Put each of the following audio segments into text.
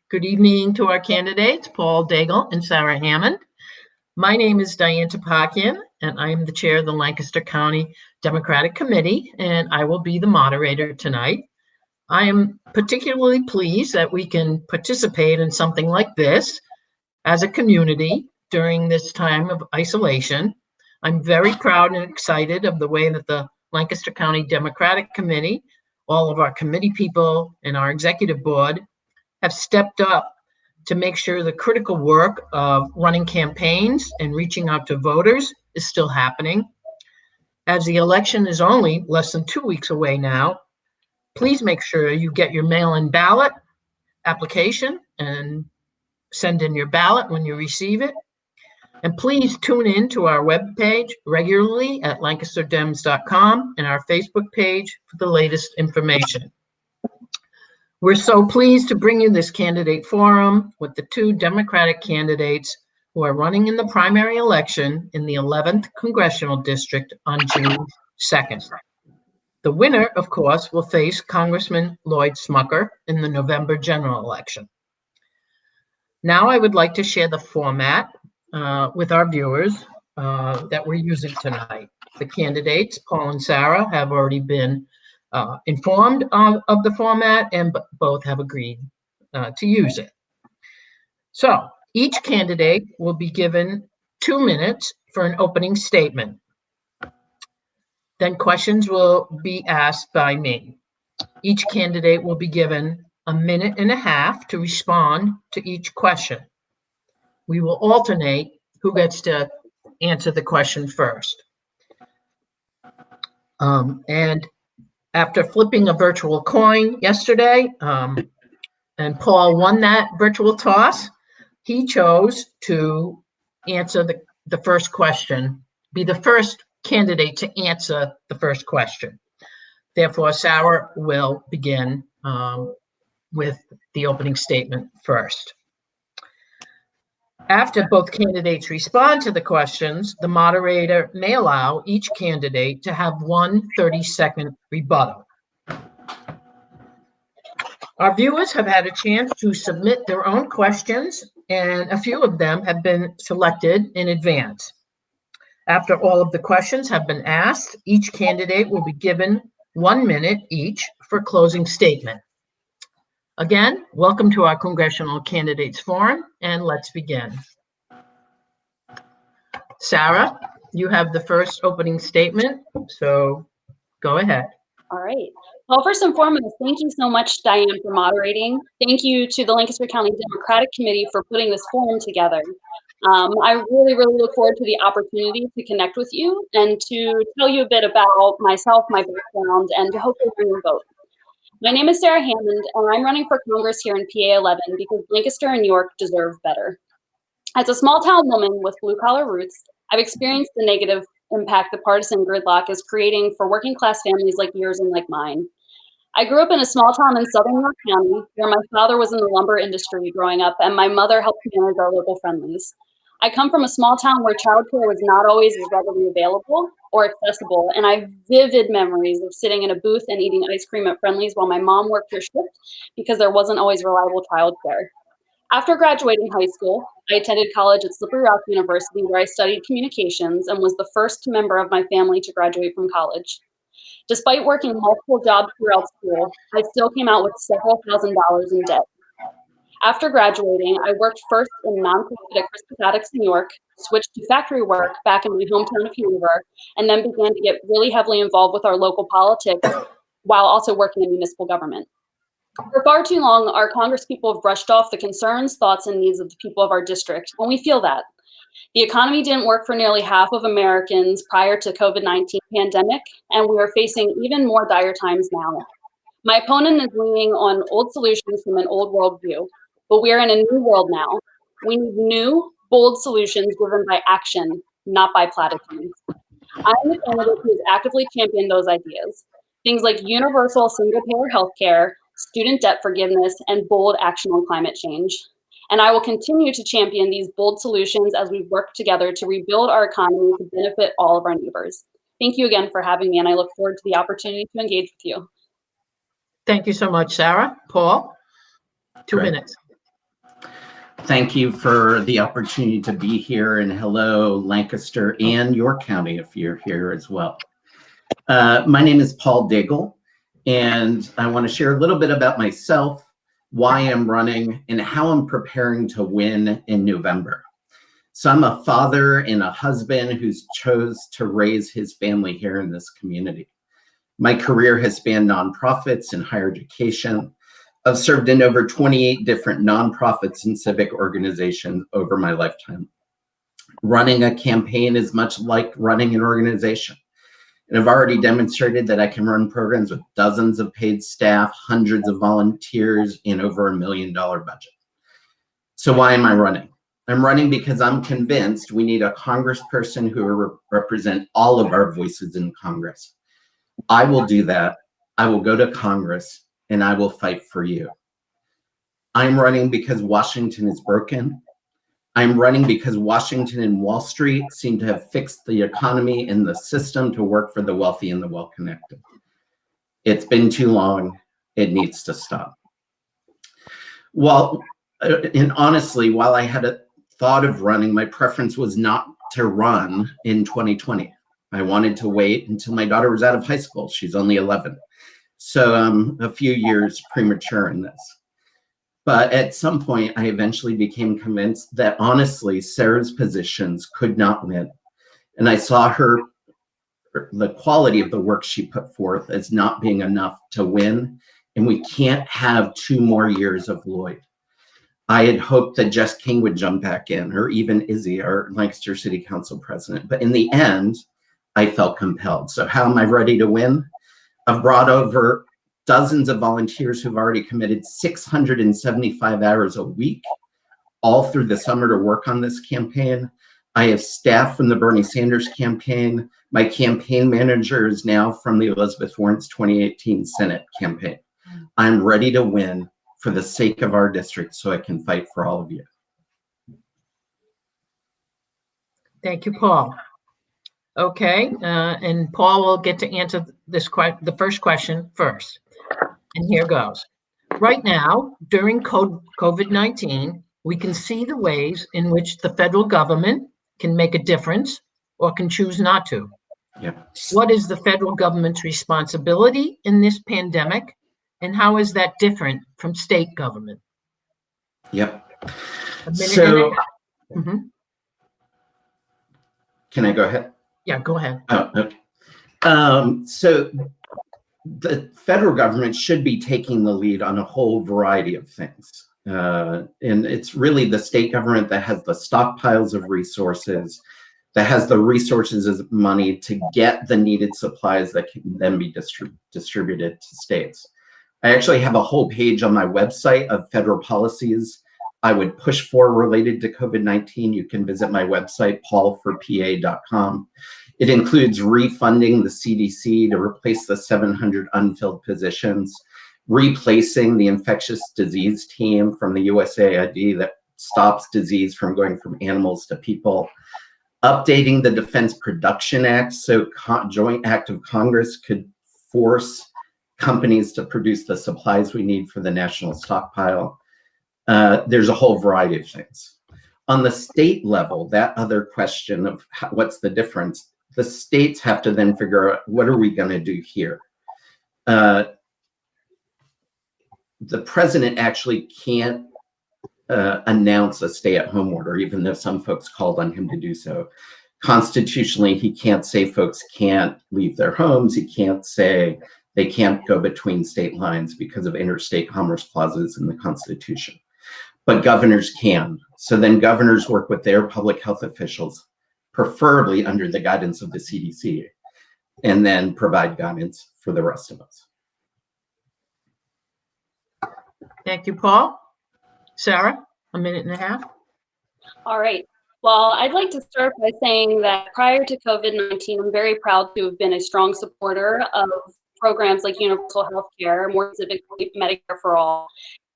Good evening to our candidates, Paul Daigle and Sarah Hammond. My name is Diane Topakian, and I am the chair of the Lancaster County Democratic Committee, and I will be the moderator tonight. I am particularly pleased that we can participate in something like this as a community during this time of isolation. I'm very proud and excited of the way that the Lancaster County Democratic Committee, all of our committee people, and our executive board have stepped up to make sure the critical work of running campaigns and reaching out to voters is still happening. As the election is only less than 2 weeks away now, please make sure you get your mail-in ballot application and send in your ballot when you receive it. And please tune in to our webpage regularly at lancasterdems.com and our Facebook page for the latest information. We're so pleased to bring you this candidate forum with the two Democratic candidates who are running in the primary election in the 11th Congressional District on June 2nd. The winner, of course, will face Congressman Lloyd Smucker in the November general election. Now I would like to share the format with our viewers that we're using tonight. The candidates, Paul and Sarah, have already been informed of the format, and both have agreed to use it. So each candidate will be given 2 minutes for an opening statement. Then questions will be asked by me. Each candidate will be given 1.5 minutes to respond to each question. We will alternate who gets to answer the question first. And after flipping a virtual coin yesterday, and Paul won that virtual toss, he chose to answer the first question, be the first candidate to answer the first question. Therefore, Sarah will begin with the opening statement first. After both candidates respond to the questions, the moderator may allow each candidate to have one 30-second rebuttal. Our viewers have had a chance to submit their own questions, and a few of them have been selected in advance. After all of the questions have been asked, each candidate will be given 1 minute each for closing statement. Again, welcome to our Congressional Candidates Forum, and let's begin. Sarah, you have the first opening statement, so go ahead. All right. Well, first and foremost, thank you so much, Diane, for moderating. Thank you to the Lancaster County Democratic Committee for putting this forum together. I really look forward to the opportunity to connect with you and to tell you a bit about myself, my background, and to hopefully bring your vote. My name is Sarah Hammond, and I'm running for Congress here in PA-11 because Lancaster and York deserve better. As a small-town woman with blue-collar roots, I've experienced the negative impact the partisan gridlock is creating for working-class families like yours and like mine. I grew up in a small town in southern York County, where my father was in the lumber industry growing up, and my mother helped manage our local friendlies. I come from a small town where childcare was not always as readily available or accessible, and I have vivid memories of sitting in a booth and eating ice cream at Friendly's while my mom worked her shift because there wasn't always reliable childcare. After graduating high school, I attended college at Slippery Rock University, where I studied communications and was the first member of my family to graduate from college. Despite working multiple jobs throughout school, I still came out with several $1,000s in debt. After graduating, I worked first in nonprofit at Crispus Attucks, New York, switched to factory work back in my hometown of Hanover, and then began to get really heavily involved with our local politics while also working in municipal government. For far too long, our congresspeople have brushed off the concerns, thoughts, and needs of the people of our district, and we feel that. The economy didn't work for nearly half of Americans prior to COVID-19 pandemic, and we are facing even more dire times now. My opponent is leaning on old solutions from an old worldview, but we are in a new world now. We need new, bold solutions driven by action, not by platitudes. I am the candidate who has actively championed those ideas. Things like universal single-payer healthcare, student debt forgiveness, and bold action on climate change. And I will continue to champion these bold solutions as we work together to rebuild our economy to benefit all of our neighbors. Thank you again for having me, and I look forward to the opportunity to engage with you. Thank you so much, Sarah. Paul? 2 Great. minutes. Thank you for the opportunity to be here, and hello, Lancaster and York County, if you're here as well. My name is Paul Daigle, and I want to share a little bit about myself, why I'm running, and how I'm preparing to win in November. So I'm a father and a husband who's chose to raise his family here in this community. My career has spanned nonprofits and higher education. I've served in over 28 different nonprofits and civic organizations over my lifetime. Running a campaign is much like running an organization. And I've already demonstrated that I can run programs with dozens of paid staff, hundreds of volunteers, and over $1 million budget. So why am I running? I'm running because I'm convinced we need a congressperson who will represent all of our voices in Congress. I will do that. I will go to Congress and I will fight for you. I'm running because Washington is broken. I'm running because Washington and Wall Street seem to have fixed the economy and the system to work for the wealthy and the well-connected. It's been too long. It needs to stop. Well, and honestly, while I had a thought of running, my preference was not to run in 2020. I wanted to wait until my daughter was out of high school. She's only 11. So I'm a few years premature in this. But at some point, I eventually became convinced that honestly, Sarah's positions could not win. And I saw the quality of the work she put forth as not being enough to win. And we can't have 2 more years of Lloyd. I had hoped that Jess King would jump back in, or even Izzy, our Lancaster City Council president. But in the end, I felt compelled. So how am I ready to win? I've brought over dozens of volunteers who've already committed 675 hours a week, all through the summer to work on this campaign. I have staff from the Bernie Sanders campaign. My campaign manager is now from the Elizabeth Warren's 2018 Senate campaign. I'm ready to win for the sake of our district so I can fight for all of you. Thank you, Paul. Okay, and Paul will get to answer the first question first. And here goes. Right now, during COVID-19, we can see the ways in which the federal government can make a difference or can choose not to. Yeah. What is the federal government's responsibility in this pandemic, and how is that different from state government? Yep. A minute So, and a half. Can I go ahead? Yeah, go ahead. Oh, okay. So the federal government should be taking the lead on a whole variety of things. And it's really the state government that has the stockpiles of resources, that has the resources as money to get the needed supplies that can then be distributed to states. I actually have a whole page on my website of federal policies I would push for related to COVID-19. You can visit my website, paulforpa.com. It includes refunding the CDC to replace the 700 unfilled positions, replacing the infectious disease team from the USAID that stops disease from going from animals to people, updating the Defense Production Act so joint act of Congress could force companies to produce the supplies we need for the national stockpile. There's a whole variety of things. On the state level, that other question of what's the difference, the states have to then figure out, what are we going to do here? The president actually can't announce a stay-at-home order, even though some folks called on him to do so. Constitutionally, he can't say folks can't leave their homes. He can't say they can't go between state lines because of interstate commerce clauses in the Constitution. But governors can. So then governors work with their public health officials, preferably under the guidance of the CDC, and then provide guidance for the rest of us. Thank you, Paul. Sarah, a minute and a half. All right. Well, I'd like to start by saying that prior to COVID-19, I'm very proud to have been a strong supporter of programs like universal health care, more specifically Medicare for all,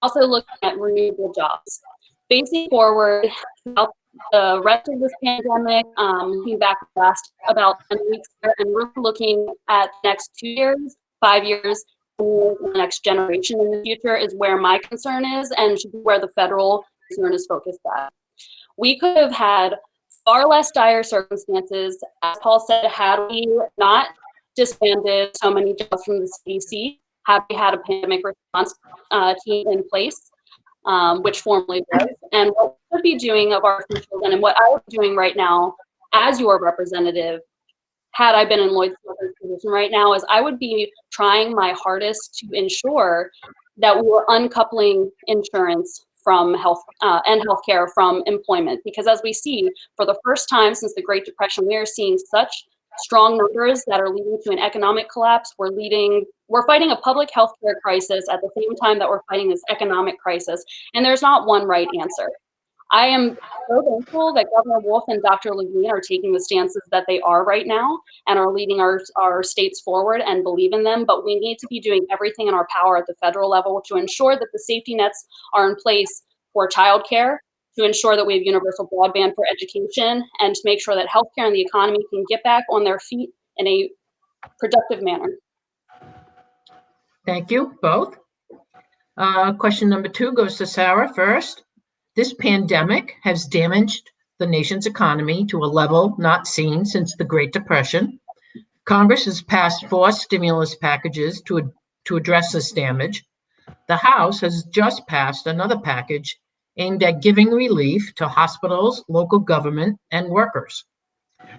also looking at renewable jobs. Facing forward throughout the rest of this pandemic, looking back last about 10 weeks here, and really looking at the next 2 years, 5 years, the next generation in the future is where my concern is, and where the federal concern is focused at. We could have had far less dire circumstances, as Paul said, had we not disbanded so many jobs from the CDC, had we had a pandemic response team in place, which formally was. And what we should be doing of our officials, and what I would be doing right now as your representative, had I been in Lloyd's position right now, is I would be trying my hardest to ensure that we were uncoupling insurance from health and healthcare from employment. Because as we see, for the first time since the Great Depression, we are seeing such strong numbers that are leading to an economic collapse. We're fighting a public health care crisis at the same time that we're fighting this economic crisis. And there's not one right answer. I am so thankful that Governor Wolf and Dr. Levine are taking the stances that they are right now and are leading our states forward and believe in them. But we need to be doing everything in our power at the federal level to ensure that the safety nets are in place for childcare, to ensure that we have universal broadband for education, and to make sure that healthcare and the economy can get back on their feet in a productive manner. Thank you both. Question number 2 goes to Sarah first. This pandemic has damaged the nation's economy to a level not seen since the Great Depression. Congress has passed 4 stimulus packages to address this damage. The House has just passed another package aimed at giving relief to hospitals, local government, and workers.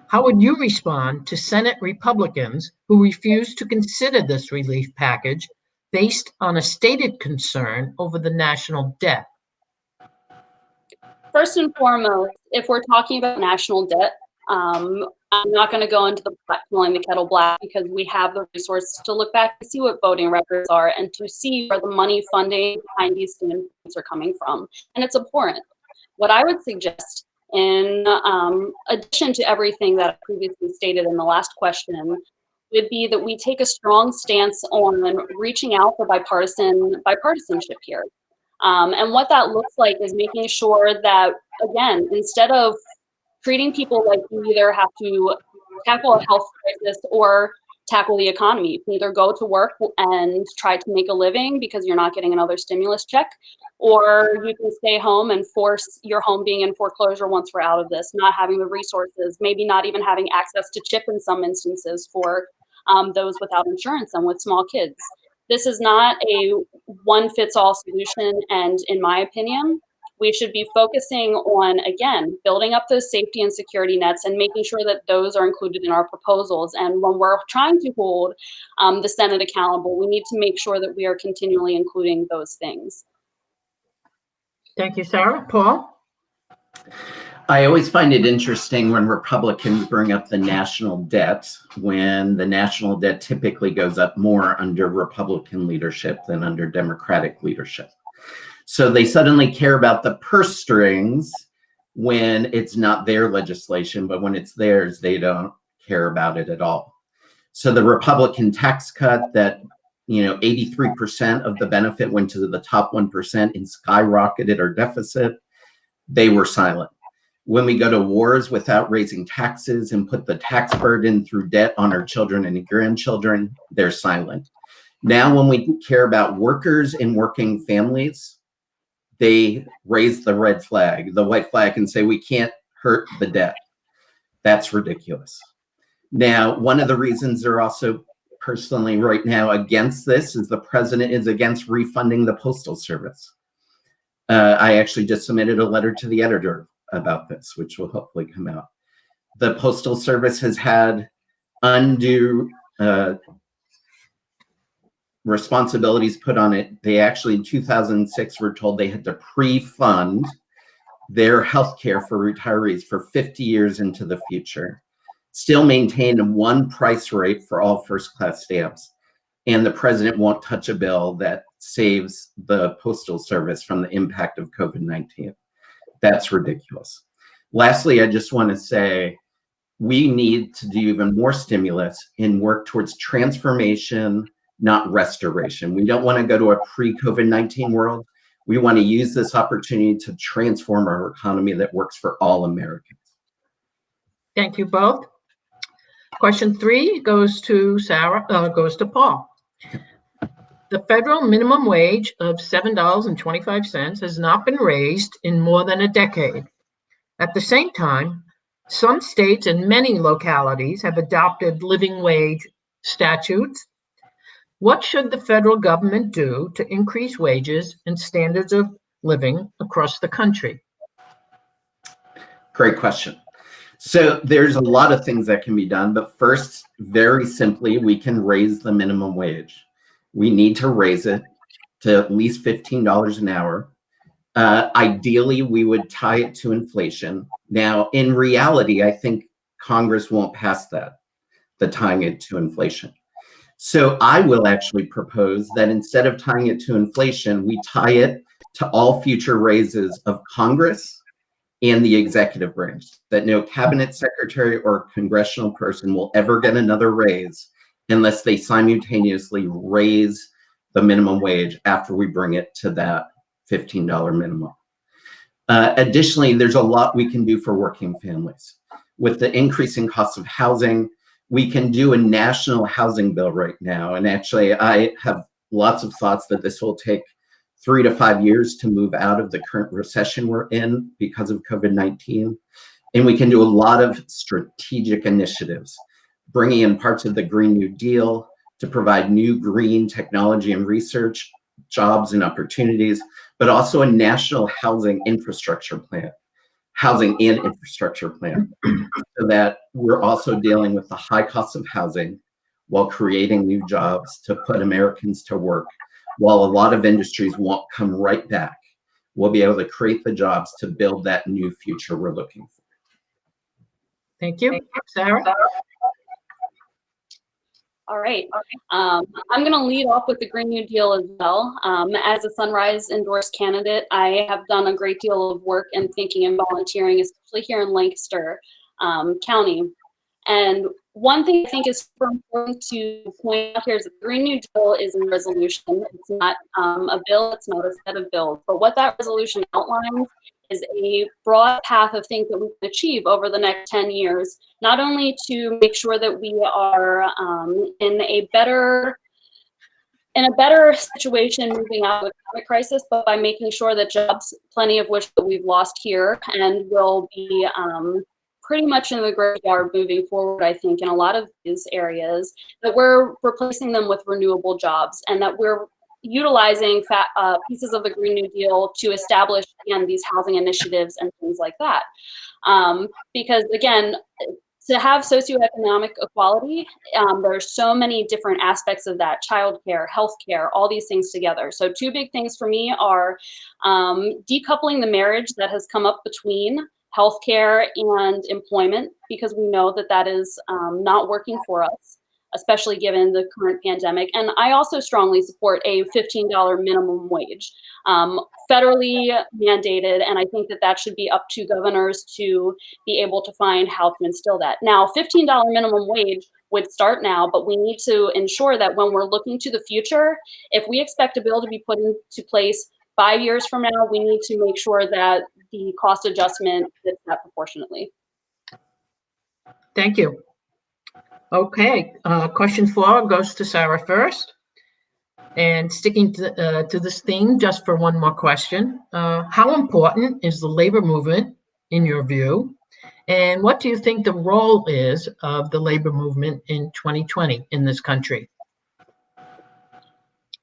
How would you respond to Senate Republicans who refuse to consider this relief package based on a stated concern over the national debt? First and foremost, if we're talking about national debt, I'm not going to go into the calling the kettle black, because we have the resources to look back and see what voting records are and to see where the money funding behind these stimulus are coming from. And it's abhorrent. What I would suggest, in addition to everything that I previously stated in the last question, would be that we take a strong stance on reaching out for bipartisanship here. And what that looks like is making sure that, again, instead of treating people like you either have to tackle a health crisis or tackle the economy. You can either go to work and try to make a living because you're not getting another stimulus check, or you can stay home and force your home being in foreclosure once we're out of this, not having the resources, maybe not even having access to CHIP in some instances for those without insurance and with small kids. This is not a one-fits-all solution, and in my opinion, we should be focusing on, again, building up those safety and security nets and making sure that those are included in our proposals. And when we're trying to hold the Senate accountable, we need to make sure that we are continually including those things. Thank you, Sarah. Paul? I always find it interesting when Republicans bring up the national debt, when the national debt typically goes up more under Republican leadership than under Democratic leadership. So they suddenly care about the purse strings when it's not their legislation, but when it's theirs, they don't care about it at all. So the Republican tax cut that, 83% of the benefit went to the top 1% and skyrocketed our deficit, they were silent. When we go to wars without raising taxes and put the tax burden through debt on our children and grandchildren, they're silent. Now, when we care about workers and working families, they raise the red flag, the white flag, and say, we can't hurt the debt. That's ridiculous. Now, one of the reasons they're also personally right now against this is the president is against refunding the Postal Service. I actually just submitted a letter to the editor about this, which will hopefully come out. The Postal Service has had undue responsibilities put on it. They actually, in 2006, were told they had to pre-fund their health care for retirees for 50 years into the future, still maintain one price rate for all first-class stamps. And the president won't touch a bill that saves the Postal Service from the impact of COVID-19. That's ridiculous. Lastly, I just want to say we need to do even more stimulus and work towards transformation, not restoration. We don't want to go to a pre-COVID-19 world. We want to use this opportunity to transform our economy that works for all Americans. Thank you both. Question 3 goes to Sarah, goes to Paul. The federal minimum wage of $7.25 has not been raised in more than a decade. At the same time, some states and many localities have adopted living wage statutes. What should the federal government do to increase wages and standards of living across the country? Great question. So there's a lot of things that can be done, but first, very simply, we can raise the minimum wage. We need to raise it to at least $15 an hour. Ideally, we would tie it to inflation. Now, in reality, I think Congress won't pass that, the tying it to inflation. So I will actually propose that instead of tying it to inflation, we tie it to all future raises of Congress and the executive branch, that no cabinet secretary or congressional person will ever get another raise unless they simultaneously raise the minimum wage after we bring it to that $15 minimum. Additionally, there's a lot we can do for working families. With the increasing cost of housing, we can do a national housing bill right now. And actually, I have lots of thoughts that this will take 3 to 5 years to move out of the current recession we're in because of COVID-19. And we can do a lot of strategic initiatives, bringing in parts of the Green New Deal to provide new green technology and research, jobs and opportunities, but also a national housing and infrastructure plan, so that we're also dealing with the high cost of housing while creating new jobs to put Americans to work. While a lot of industries won't come right back, we'll be able to create the jobs to build that new future we're looking for. Thank you. Sarah? All right. I'm going to lead off with the Green New Deal as well. As a Sunrise endorsed candidate, I have done a great deal of work and thinking and volunteering, especially here in Lancaster County. And one thing I think is super important to point out here is that the Green New Deal is a resolution. It's not a bill, it's not a set of bills. But what that resolution outlines is a broad path of things that we can achieve over the next 10 years, not only to make sure that we are in a better situation moving out of the climate crisis, but by making sure that jobs, plenty of which that we've lost here and will be pretty much in the graveyard moving forward, I think, in a lot of these areas, that we're replacing them with renewable jobs, and that we're utilizing pieces of the Green New Deal to establish, again, these housing initiatives and things like that. Because, again, to have socioeconomic equality, there's so many different aspects of that: childcare, healthcare, all these things together. So 2 big things for me are decoupling the marriage that has come up between healthcare and employment, because we know that that is not working for us, especially given the current pandemic. And I also strongly support a $15 minimum wage, federally mandated, and I think that that should be up to governors to be able to find how to instill that. Now, $15 minimum wage would start now, but we need to ensure that when we're looking to the future, if we expect a bill to be put into place 5 years from now, we need to make sure that the cost adjustment fits that proportionately. Thank you. Okay, question 4 goes to Sarah first. And sticking to this theme, just for one more question, how important is the labor movement in your view? And what do you think the role is of the labor movement in 2020 in this country?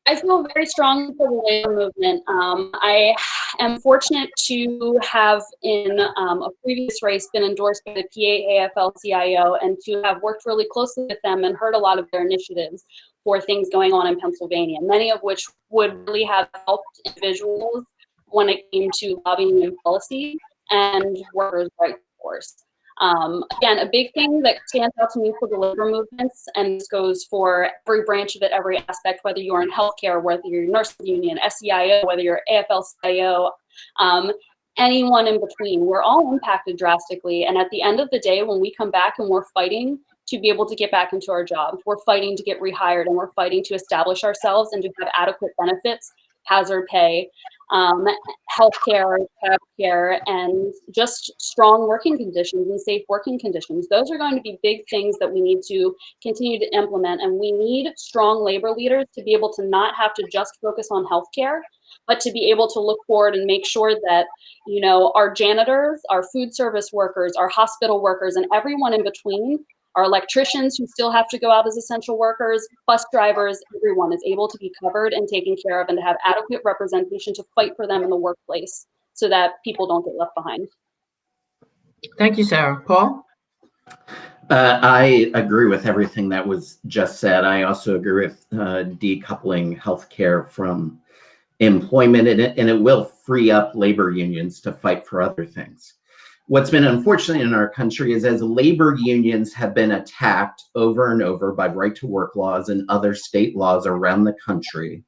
I feel very strongly for the labor movement. I am fortunate to have, in a previous race, been endorsed by the PA-AFL-CIO, and to have worked really closely with them and heard a lot of their initiatives for things going on in Pennsylvania, many of which would really have helped individuals when it came to lobbying and policy and workers' rights, of course. Again, a big thing that stands out to me for the labor movements, and this goes for every branch of it, every aspect, whether you're in healthcare, whether you're nurses union, SEIO, whether you're AFL-CIO, anyone in between, we're all impacted drastically. And at the end of the day, when we come back and we're fighting to be able to get back into our jobs, we're fighting to get rehired, and we're fighting to establish ourselves and to have adequate benefits, hazard pay, healthcare, care, and just strong working conditions and safe working conditions. Those are going to be big things that we need to continue to implement, and we need strong labor leaders to be able to not have to just focus on healthcare, but to be able to look forward and make sure that, you know, our janitors, our food service workers, our hospital workers, and everyone in between, our electricians who still have to go out as essential workers, bus drivers, everyone is able to be covered and taken care of and to have adequate representation to fight for them in the workplace so that people don't get left behind. Thank you, Sarah. Paul? I agree with everything that was just said. I also agree with decoupling healthcare from employment, and it will free up labor unions to fight for other things. What's been unfortunate in our country is as labor unions have been attacked over and over by right-to-work laws and other state laws around the country,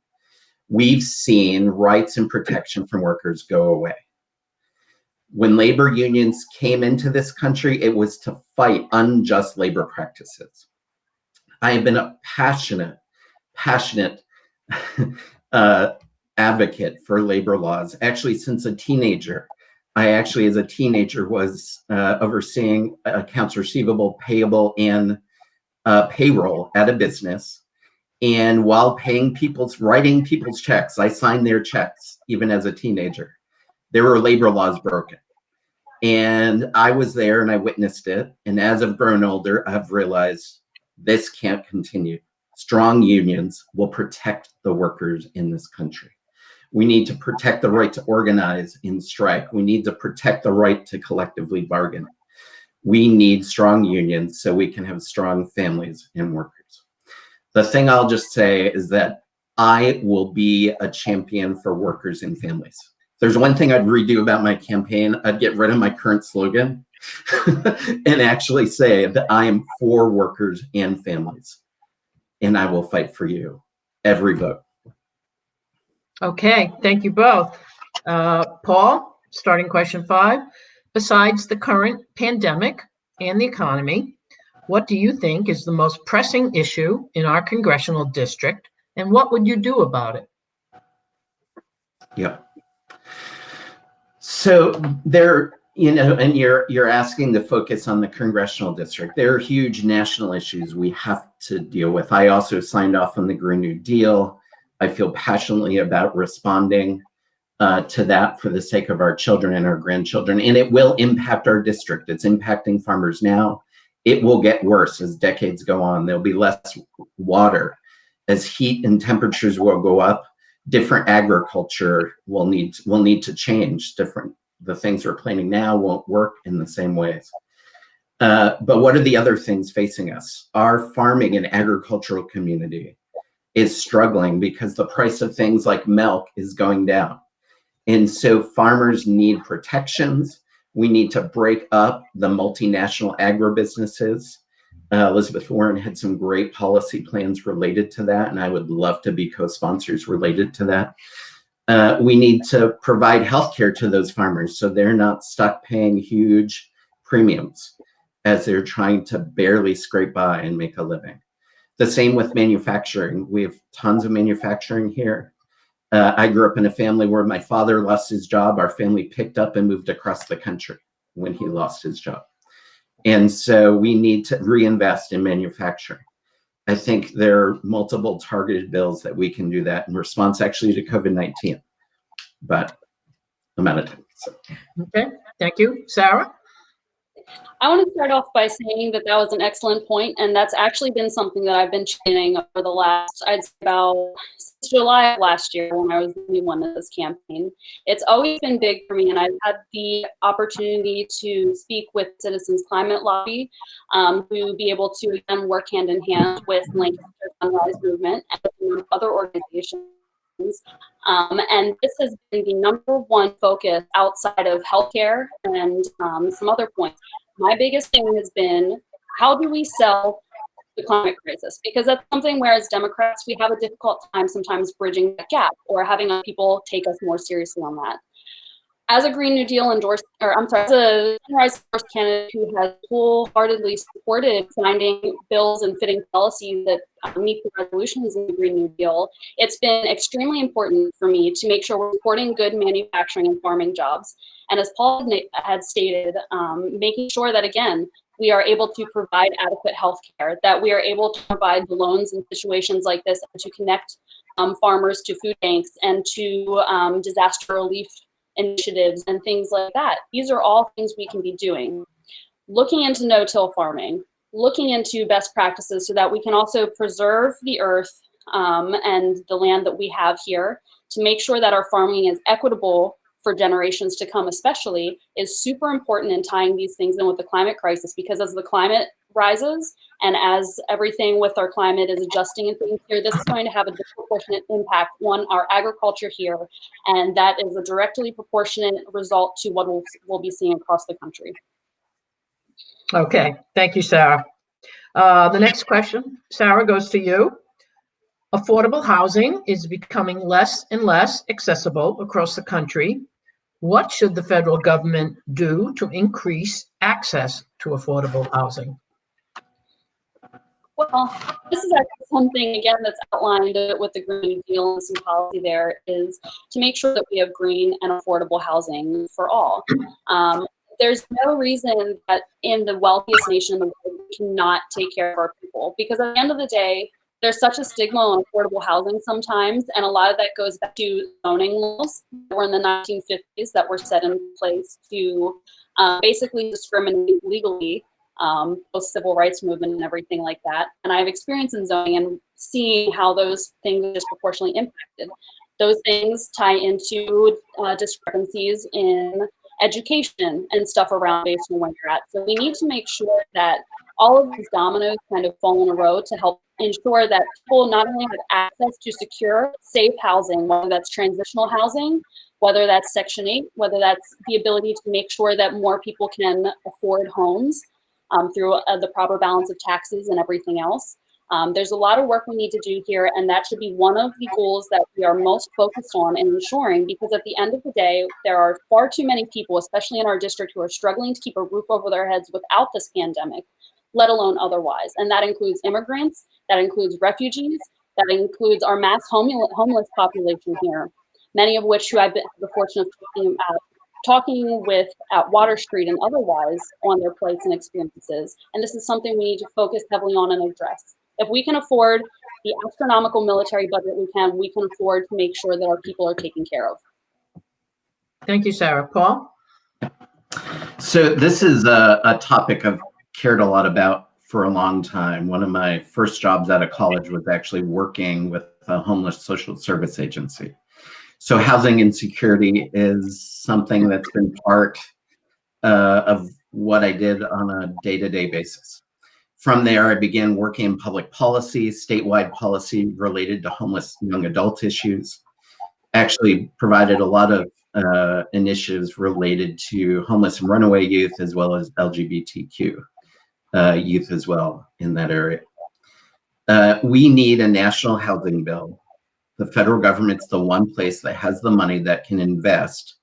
we've seen rights and protection from workers go away. When labor unions came into this country, it was to fight unjust labor practices. I have been a passionate advocate for labor laws, actually since a teenager. I actually, as a teenager, was overseeing accounts receivable, payable, and payroll at a business. And while writing people's checks, I signed their checks, even as a teenager. There were labor laws broken. And I was there and I witnessed it. And as I've grown older, I've realized this can't continue. Strong unions will protect the workers in this country. We need to protect the right to organize and strike. We need to protect the right to collectively bargain. We need strong unions so we can have strong families and workers. The thing I'll just say is that I will be a champion for workers and families. If there's one thing I'd redo about my campaign, I'd get rid of my current slogan and actually say that I am for workers and families, and I will fight for you every vote. Okay, thank you both. Paul, starting question 5. Besides the current pandemic and the economy, what do you think is the most pressing issue in our congressional district, and what would you do about it? Yep. So there, you know, and you're asking to focus on the congressional district. There are huge national issues we have to deal with. I also signed off on the Green New Deal. I feel passionately about responding to that for the sake of our children and our grandchildren, and it will impact our district. It's impacting farmers now. It will get worse as decades go on. There'll be less water as heat and temperatures will go up. Different agriculture will need to change. The things we're planting now won't work in the same ways. But what are the other things facing us? Our farming and agricultural community is struggling because the price of things like milk is going down. And so farmers need protections. We need to break up the multinational agribusinesses. Elizabeth Warren had some great policy plans related to that, and I would love to be co-sponsors related to that. We need to provide healthcare to those farmers so they're not stuck paying huge premiums as they're trying to barely scrape by and make a living. The same with manufacturing. We have tons of manufacturing here. I grew up in a family where my father lost his job. Our family picked up and moved across the country when he lost his job. And so we need to reinvest in manufacturing. I think there are multiple targeted bills that we can do that in response actually to COVID-19. But I'm out of time. So. Okay, thank you. Sarah? I want to start off by saying that was an excellent point, and that's actually been something that I've been championing over the last, I'd say about since July of last year when I was the new one of this campaign. It's always been big for me, and I've had the opportunity to speak with Citizens Climate Lobby, to be able to again work hand in hand with Lancaster Sunrise Movement and other organizations. And this has been the #1 focus outside of healthcare and some other points. My biggest thing has been, how do we sell the climate crisis? Because that's something where as Democrats, we have a difficult time sometimes bridging that gap or having people take us more seriously on that. As a Green New Deal as a Sunrise First candidate who has wholeheartedly supported finding bills and fitting policies that meet the resolutions in the Green New Deal, it's been extremely important for me to make sure we're supporting good manufacturing and farming jobs. And as Paul had stated, making sure that, again, we are able to provide adequate health care, that we are able to provide the loans in situations like this, and to connect farmers to food banks and to disaster relief initiatives and things like that. These are all things we can be doing. Looking into no-till farming, looking into best practices so that we can also preserve the earth and the land that we have here, to make sure that our farming is equitable for generations to come especially, is super important in tying these things in with the climate crisis, because as the climate rises and as everything with our climate is adjusting and things here, this is going to have a disproportionate impact on our agriculture here, and that is a directly proportionate result to what we'll be seeing across the country. Okay, thank you, Sarah. The next question, Sarah, goes to you. Affordable housing is becoming less and less accessible across the country. What should the federal government do to increase access to affordable housing? Well, this is actually something, again, that's outlined with the Green New Deal and some policy there, is to make sure that we have green and affordable housing for all. There's no reason that in the wealthiest nation in the world we cannot take care of our people, because at the end of the day, there's such a stigma on affordable housing sometimes, and a lot of that goes back to zoning laws that were in the 1950s that were set in place to basically discriminate legally, post-civil rights movement and everything like that. And I have experience in zoning and seeing how those things are disproportionately impacted. Those things tie into discrepancies in education and stuff around based on where you're at. So we need to make sure that all of these dominoes kind of fall in a row to help ensure that people not only have access to secure, safe housing, whether that's transitional housing, whether that's Section 8, whether that's the ability to make sure that more people can afford homes through the proper balance of taxes and everything else. There's a lot of work we need to do here, and that should be one of the goals that we are most focused on in ensuring, because at the end of the day, there are far too many people, especially in our district, who are struggling to keep a roof over their heads without this pandemic, let alone otherwise. And that includes immigrants, that includes refugees, that includes our mass homeless population here, many of which who I've been the fortune of talking with at Water Street and otherwise on their plights and experiences. And this is something we need to focus heavily on and address. If we can afford the astronomical military budget we can afford to make sure that our people are taken care of. Thank you, Sarah. Paul? So this is a topic I've cared a lot about for a long time. One of my first jobs out of college was actually working with a homeless social service agency. So housing insecurity is something that's been part of what I did on a day-to-day basis. From there, I began working in public policy, statewide policy related to homeless young adult issues. Actually provided a lot of initiatives related to homeless and runaway youth, as well as LGBTQ youth as well in that area. We need a national housing bill. The federal government's the one place that has the money that can invest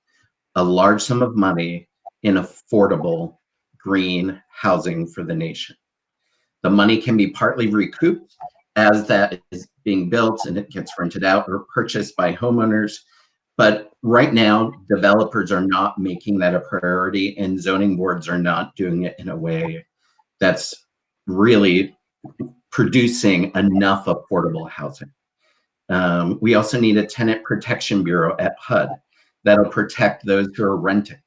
a large sum of money in affordable green housing for the nation. The money can be partly recouped as that is being built and it gets rented out or purchased by homeowners. But right now, developers are not making that a priority, and zoning boards are not doing it in a way that's really producing enough affordable housing. We also need a tenant protection bureau at HUD that'll protect those who are renting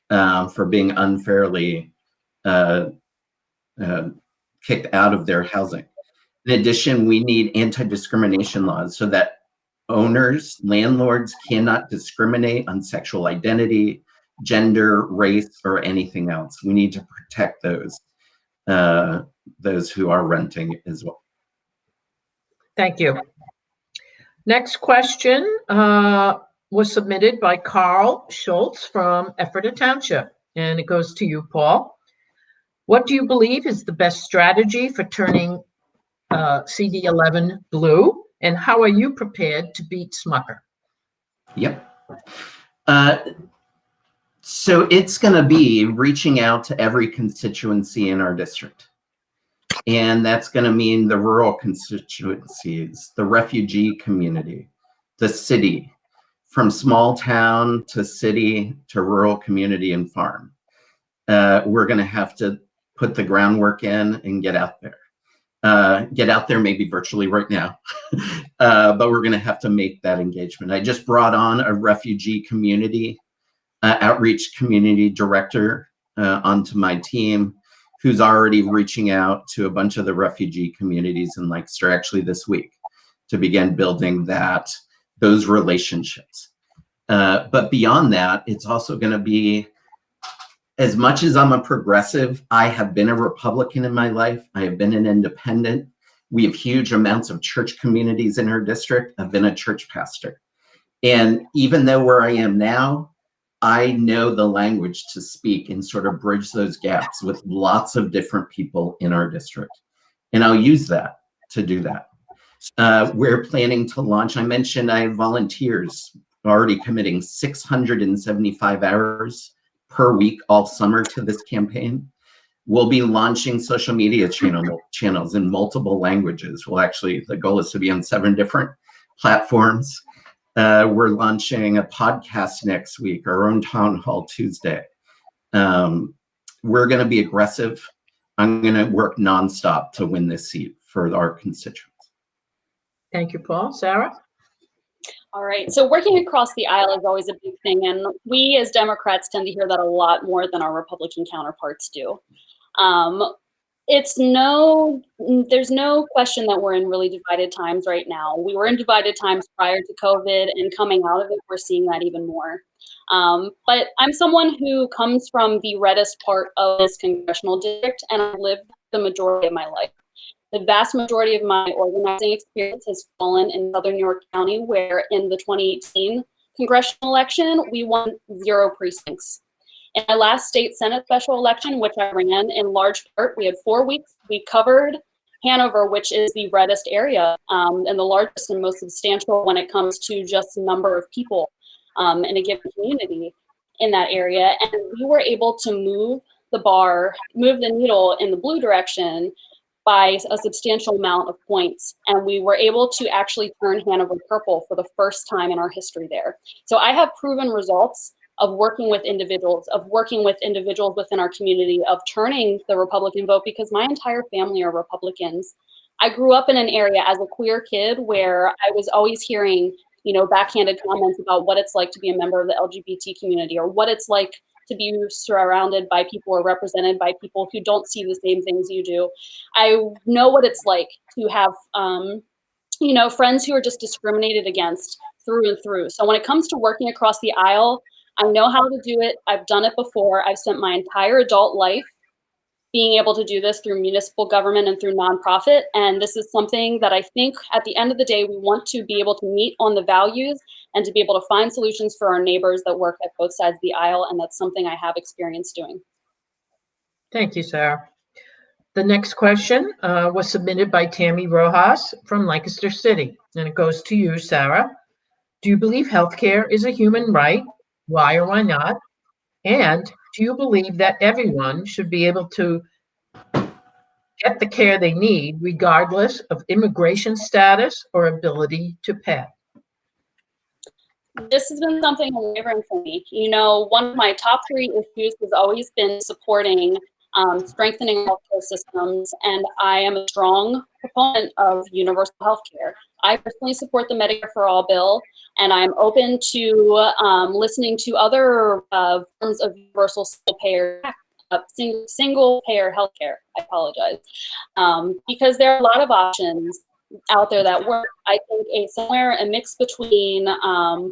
for being unfairly kicked out of their housing. In addition, we need anti-discrimination laws so that owners, landlords cannot discriminate on sexual identity, gender, race, or anything else. We need to protect those who are renting as well. Thank you. Next question was submitted by Carl Schultz from Ephrata Township, and it goes to you, Paul. What do you believe is the best strategy for turning CD11 blue, and how are you prepared to beat Smucker? Yep. So it's going to be reaching out to every constituency in our district. And that's going to mean the rural constituencies, the refugee community, the city, from small town to city to rural community and farm. We're going to have to put the groundwork in and get out there. Get out there maybe virtually right now, but we're going to have to make that engagement. I just brought on a refugee community outreach community director onto my team, who's already reaching out to a bunch of the refugee communities in Lancaster actually this week to begin building those relationships. But beyond that, it's also going to be, as much as I'm a progressive, I have been a Republican in my life. I have been an independent. We have huge amounts of church communities in our district. I've been a church pastor. And even though where I am now, I know the language to speak and sort of bridge those gaps with lots of different people in our district. And I'll use that to do that. We're planning to launch, I mentioned I have volunteers already committing 675 hours per week all summer to this campaign. We'll be launching social media channels in multiple languages. Well, actually, the goal is to be on 7 different platforms. We're launching a podcast next week, our own town hall Tuesday. We're going to be aggressive. I'm going to work nonstop to win this seat for our constituents. Thank you, Paul. Sarah? All right, so working across the aisle is always a big thing, and we as Democrats tend to hear that a lot more than our Republican counterparts do. There's no question that we're in really divided times right now. We were in divided times prior to COVID, and coming out of it, we're seeing that even more. But I'm someone who comes from the reddest part of this congressional district, and I've lived the majority of my life. The vast majority of my organizing experience has fallen in Southern New York County, where in the 2018 congressional election, we won 0 precincts. In my last state Senate special election, which I ran in large part, we had 4 weeks. We covered Hanover, which is the reddest area and the largest and most substantial when it comes to just the number of people in a given community in that area. And we were able to move the needle in the blue direction by a substantial amount of points. And we were able to actually turn Hanover purple for the first time in our history there. So I have proven results of working with individuals within our community, of turning the Republican vote, because my entire family are Republicans. I grew up in an area as a queer kid where I was always hearing, backhanded comments about what it's like to be a member of the LGBT community, or what it's like to be surrounded by people or represented by people who don't see the same things you do. I know what it's like to have, friends who are just discriminated against through and through. So when it comes to working across the aisle, I know how to do it. I've done it before. I've spent my entire adult life being able to do this through municipal government and through nonprofit. And this is something that I think at the end of the day, we want to be able to meet on the values and to be able to find solutions for our neighbors that work at both sides of the aisle. And that's something I have experience doing. Thank you, Sarah. The next question was submitted by Tammy Rojas from Lancaster City, and it goes to you, Sarah. Do you believe healthcare is a human right? Why or why not? And do you believe that everyone should be able to get the care they need, regardless of immigration status or ability to pay? This has been something wavering for me. One of my top 3 issues has always been supporting strengthening healthcare systems, and I am a strong proponent of universal healthcare. I personally support the Medicare for All bill, and I'm open to listening to other forms of universal single payer healthcare. I apologize, because there are a lot of options out there that work. I think somewhere a mix between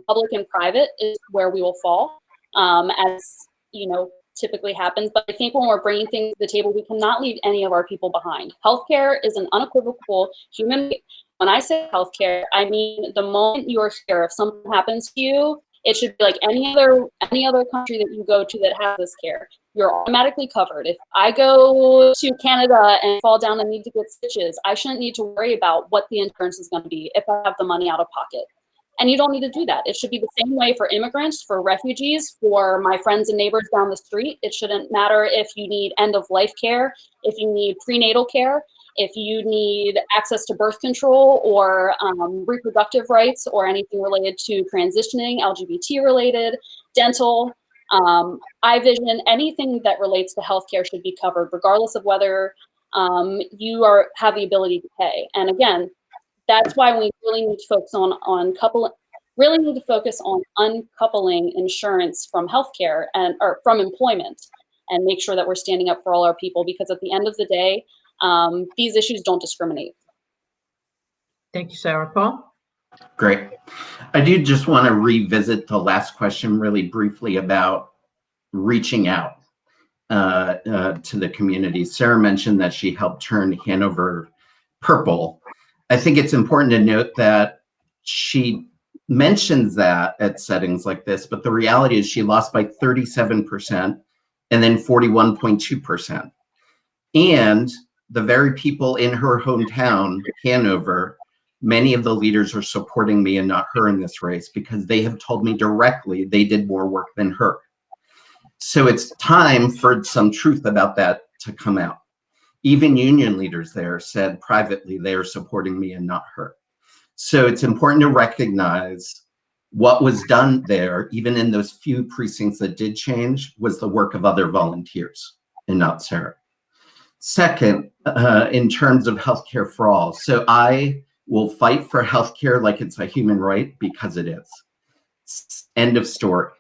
public and private is where we will fall, as typically happens. But I think when we're bringing things to the table, we cannot leave any of our people behind. Healthcare is an unequivocal human right. When I say healthcare, I mean the moment you're here, if something happens to you, it should be like any other country that you go to that has this care. You're automatically covered. If I go to Canada and fall down and need to get stitches, I shouldn't need to worry about what the insurance is going to be if I have the money out of pocket. And you don't need to do that. It should be the same way for immigrants, for refugees, for my friends and neighbors down the street. It shouldn't matter if you need end-of-life care, if you need prenatal care, if you need access to birth control or reproductive rights or anything related to transitioning, LGBT-related, dental, eye vision, anything that relates to healthcare should be covered, regardless of whether you have the ability to pay. And again, that's why we really need to focus on uncoupling insurance from healthcare or from employment, and make sure that we're standing up for all our people, because at the end of the day, these issues don't discriminate. Thank you, Sarah. Paul? Great. I do just want to revisit the last question really briefly about reaching out to the community. Sarah mentioned that she helped turn Hanover purple. I think it's important to note that she mentions that at settings like this, but the reality is she lost by 37% and then 41.2%. And the very people in her hometown, Hanover, many of the leaders are supporting me and not her in this race, because they have told me directly they did more work than her. So it's time for some truth about that to come out. Even union leaders there said privately they are supporting me and not her. So it's important to recognize what was done there, even in those few precincts that did change, was the work of other volunteers and not Sarah. Second, in terms of healthcare for all. So I will fight for healthcare like it's a human right, because it is. End of story.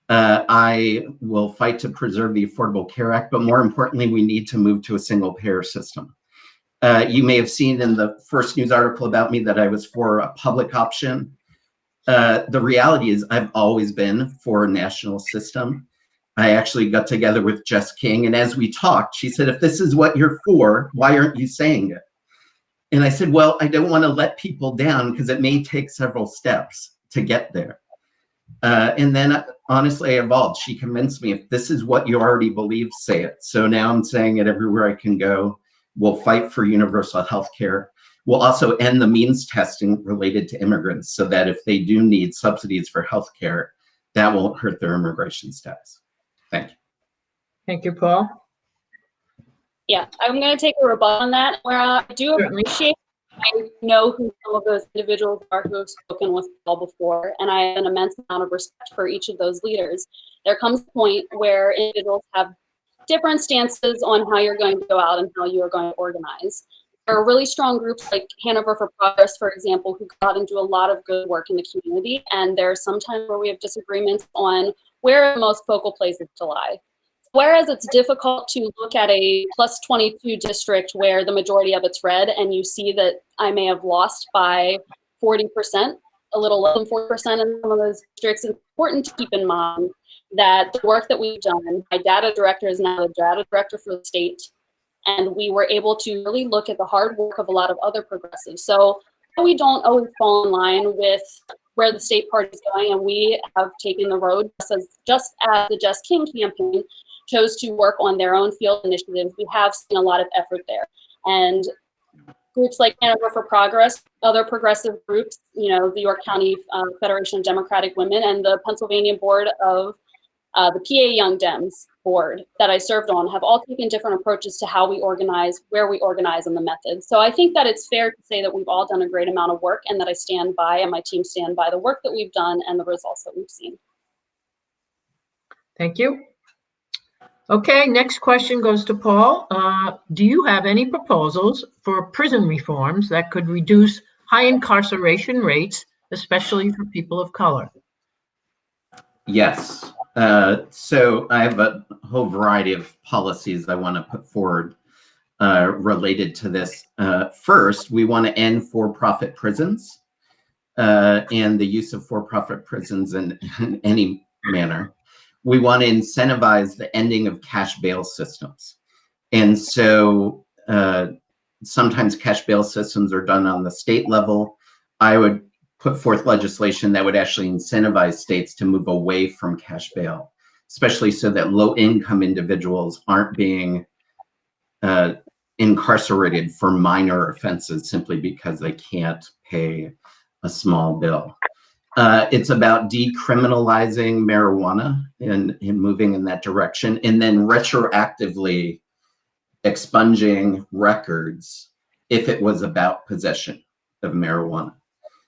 I will fight to preserve the Affordable Care Act, but more importantly, we need to move to a single payer system. You may have seen in the first news article about me that I was for a public option. The reality is I've always been for a national system. I actually got together with Jess King, and as we talked, she said, if this is what you're for, why aren't you saying it? And I said, well, I don't want to let people down because it may take several steps to get there. And then honestly, I evolved. She convinced me, if this is what you already believe, say it. So now I'm saying it everywhere I can go. We'll fight for universal health care. We'll also end the means testing related to immigrants, so that if they do need subsidies for health care, that won't hurt their immigration status. Thank you. Thank you, Paul. Yeah, I'm going to take a rebuttal on that. Where I do appreciate, I know who some of those individuals are who have spoken with Paul before, and I have an immense amount of respect for each of those leaders. There comes a point where individuals have different stances on how you're going to go out and how you are going to organize. There are really strong groups like Hanover for Progress, for example, who go out and do a lot of good work in the community, and there are some times where we have disagreements on where the most focal places to lie. Whereas it's difficult to look at a plus 22 district where the majority of it's red, and you see that I may have lost by 40%, a little less than 4% in some of those districts, it's important to keep in mind that the work that we've done, my data director is now the data director for the state, and we were able to really look at the hard work of a lot of other progressives. So we don't always fall in line with where the state party is going, and we have taken the road just as the Jess King campaign chose to work on their own field initiatives. We have seen a lot of effort there. And groups like Hanover for Progress, other progressive groups, you know, the York County Federation of Democratic Women, and the Pennsylvania board of the PA Young Dems board that I served on, have all taken different approaches to how we organize, where we organize, and the methods. So I think that it's fair to say that we've all done a great amount of work, and that I stand by, and my team stand by, the work that we've done and the results that we've seen. Thank you. Okay, next question goes to Paul. Do you have any proposals for prison reforms that could reduce high incarceration rates, especially for people of color? Yes. So I have a whole variety of policies I want to put forward related to this. First, we want to end for-profit prisons and the use of for-profit prisons in any manner. We want to incentivize the ending of cash bail systems. And so sometimes cash bail systems are done on the state level. I would put forth legislation that would actually incentivize states to move away from cash bail, especially so that low-income individuals aren't being incarcerated for minor offenses simply because they can't pay a small bill. It's about decriminalizing marijuana and moving in that direction, and then retroactively expunging records if it was about possession of marijuana.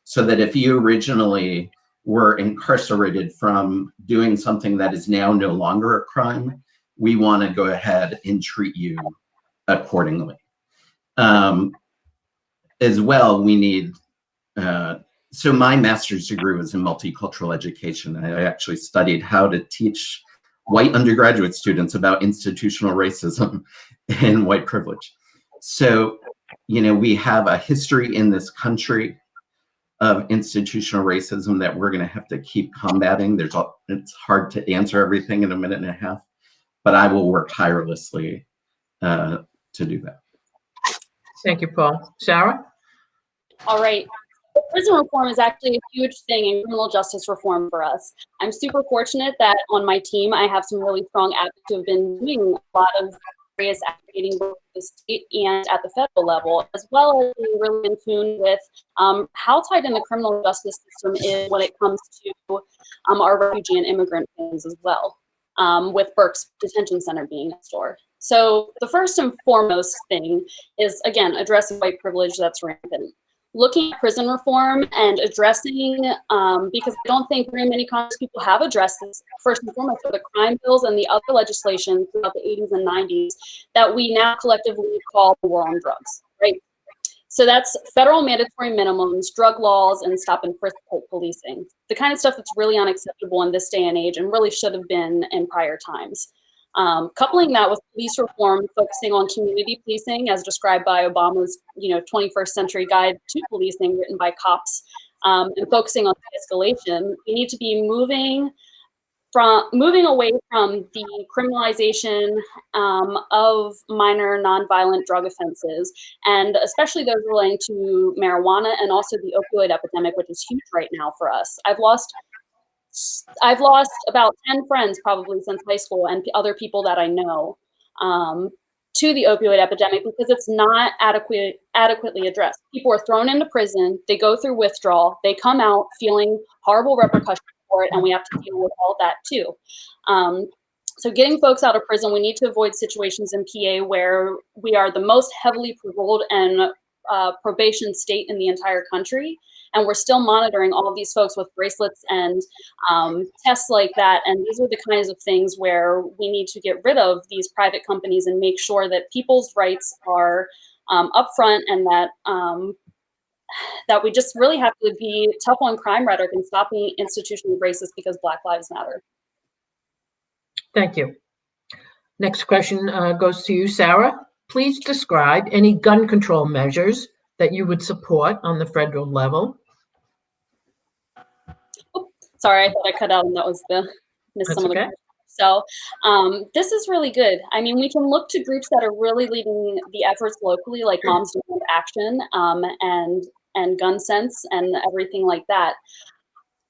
So that if you originally were incarcerated from doing something that is now no longer a crime, we want to go ahead and treat you accordingly. As well, we need, so my master's degree was in multicultural education. I actually studied how to teach white undergraduate students about institutional racism and white privilege. So, we have a history in this country of institutional racism that we're going to have to keep combating. It's hard to answer everything in a minute and a half, but I will work tirelessly to do that. Thank you, Paul. Sarah? All right. Prison reform is actually a huge thing in criminal justice reform for us. I'm super fortunate that on my team, I have some really strong advocates who have been doing a lot of various advocating both at the state and at the federal level, as well as being really in tune with how tied in the criminal justice system is when it comes to our refugee and immigrant families as well, with Burke's detention center being next door. So the first and foremost thing is, again, addressing white privilege that's rampant. Looking at prison reform and addressing, because I don't think very many Congress people have addressed this, first and foremost, for the crime bills and the other legislation throughout the 80s and 90s that we now collectively call the war on drugs, right? So that's federal mandatory minimums, drug laws, and stop and frisk policing. The kind of stuff that's really unacceptable in this day and age and really should have been in prior times. Coupling that with police reform, focusing on community policing as described by Obama's 21st century guide to policing written by cops, and focusing on de-escalation, we need to be moving away from the criminalization of minor nonviolent drug offenses, and especially those relating to marijuana and also the opioid epidemic, which is huge right now for us. I've lost about 10 friends probably since high school and other people that I know to the opioid epidemic because it's not adequately addressed. People are thrown into prison, they go through withdrawal, they come out feeling horrible repercussions for it, and we have to deal with all that too. So getting folks out of prison, we need to avoid situations in PA where we are the most heavily paroled and probation state in the entire country. And we're still monitoring all of these folks with bracelets and tests like that. And these are the kinds of things where we need to get rid of these private companies and make sure that people's rights are upfront, and that that we just really have to be tough on crime rhetoric and stop being institutionally racist because Black Lives Matter. Thank you. Next question goes to you, Sarah. Please describe any gun control measures that you would support on the federal level. Oh, sorry, I thought I cut out and that was missed some of the. So this is really good. I mean, we can look to groups that are really leading the efforts locally, like Moms Demand Action and Gun Sense and everything like that.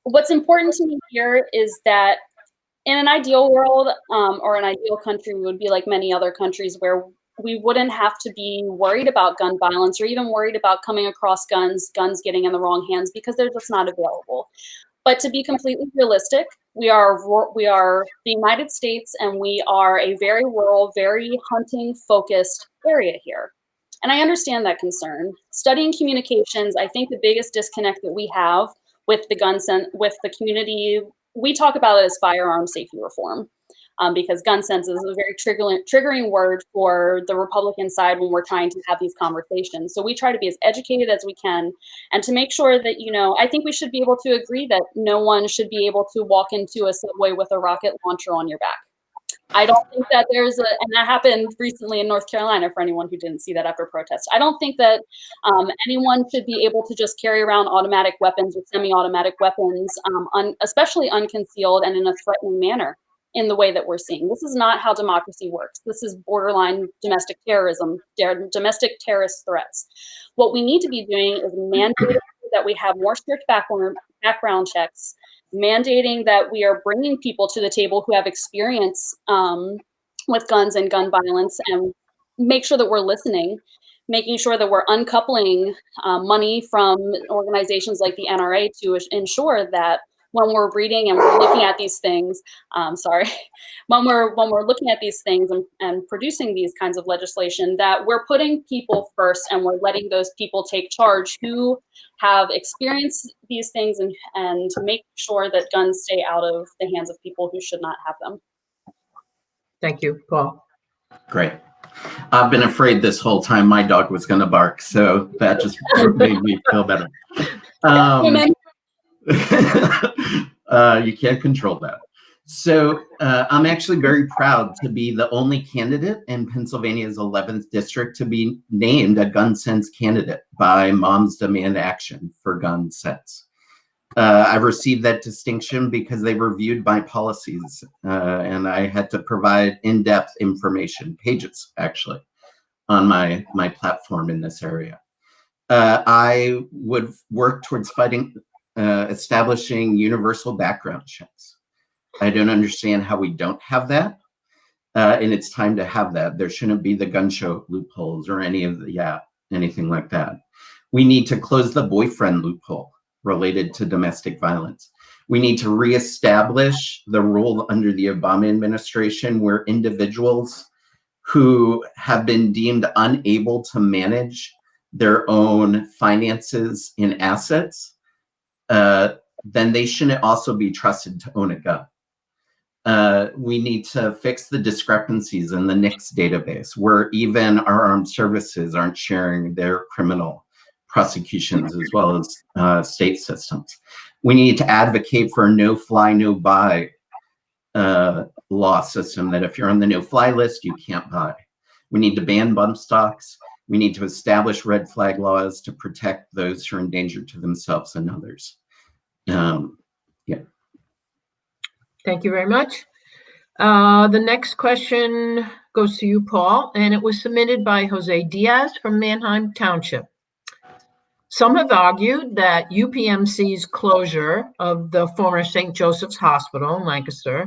What's important to me here is that in an ideal world or an ideal country, we would be like many other countries where we wouldn't have to be worried about gun violence or even worried about coming across guns getting in the wrong hands because they're just not available. But to be completely realistic, we are the United States, and we are a very rural, very hunting-focused area here. And I understand that concern. Studying communications, I think the biggest disconnect that we have with with the community, we talk about it as firearm safety reform. Because gun sense is a very triggering word for the Republican side when we're trying to have these conversations. So we try to be as educated as we can, and to make sure that, I think we should be able to agree that no one should be able to walk into a subway with a rocket launcher on your back. I don't think that and that happened recently in North Carolina for anyone who didn't see that after protest. I don't think that anyone should be able to just carry around automatic weapons or semi-automatic weapons, especially unconcealed and in a threatening manner. In the way that we're seeing. This is not how democracy works. This is borderline domestic terrorism, domestic terrorist threats. What we need to be doing is mandating that we have more strict background checks, mandating that we are bringing people to the table who have experience with guns and gun violence, and make sure that we're listening. making sure that we're uncoupling money from organizations like the NRA to ensure that when we're reading and we're looking at these things, when we're looking at these things and producing these kinds of legislation, that we're putting people first and we're letting those people take charge who have experienced these things and make sure that guns stay out of the hands of people who should not have them. Thank you, Paul. Great. I've been afraid this whole time my dog was going to bark, so that just made me feel better. You can't control that. So I'm actually very proud to be the only candidate in Pennsylvania's 11th district to be named a gun sense candidate by Moms Demand Action for Gun Sense. I received that distinction because they reviewed my policies and I had to provide in-depth information, pages actually, on my platform in this area. I would work towards establishing universal background checks. I don't understand how we don't have that, and it's time to have that. There shouldn't be the gun show loopholes or anything like that. We need to close the boyfriend loophole related to domestic violence. We need to reestablish the rule under the Obama administration where individuals who have been deemed unable to manage their own finances and assets, then they shouldn't also be trusted to own a gun. We need to fix the discrepancies in the NICS database where even our armed services aren't sharing their criminal prosecutions as well as state systems. We need to advocate for a no-fly, no-buy law system that if you're on the no-fly list, you can't buy. We need to ban bump stocks. We need to establish red flag laws to protect those who are in danger to themselves and others. Thank you very much. The next question goes to you, Paul, and it was submitted by Jose Diaz from Manheim Township. Some have argued that UPMC's closure of the former St. Joseph's Hospital in Lancaster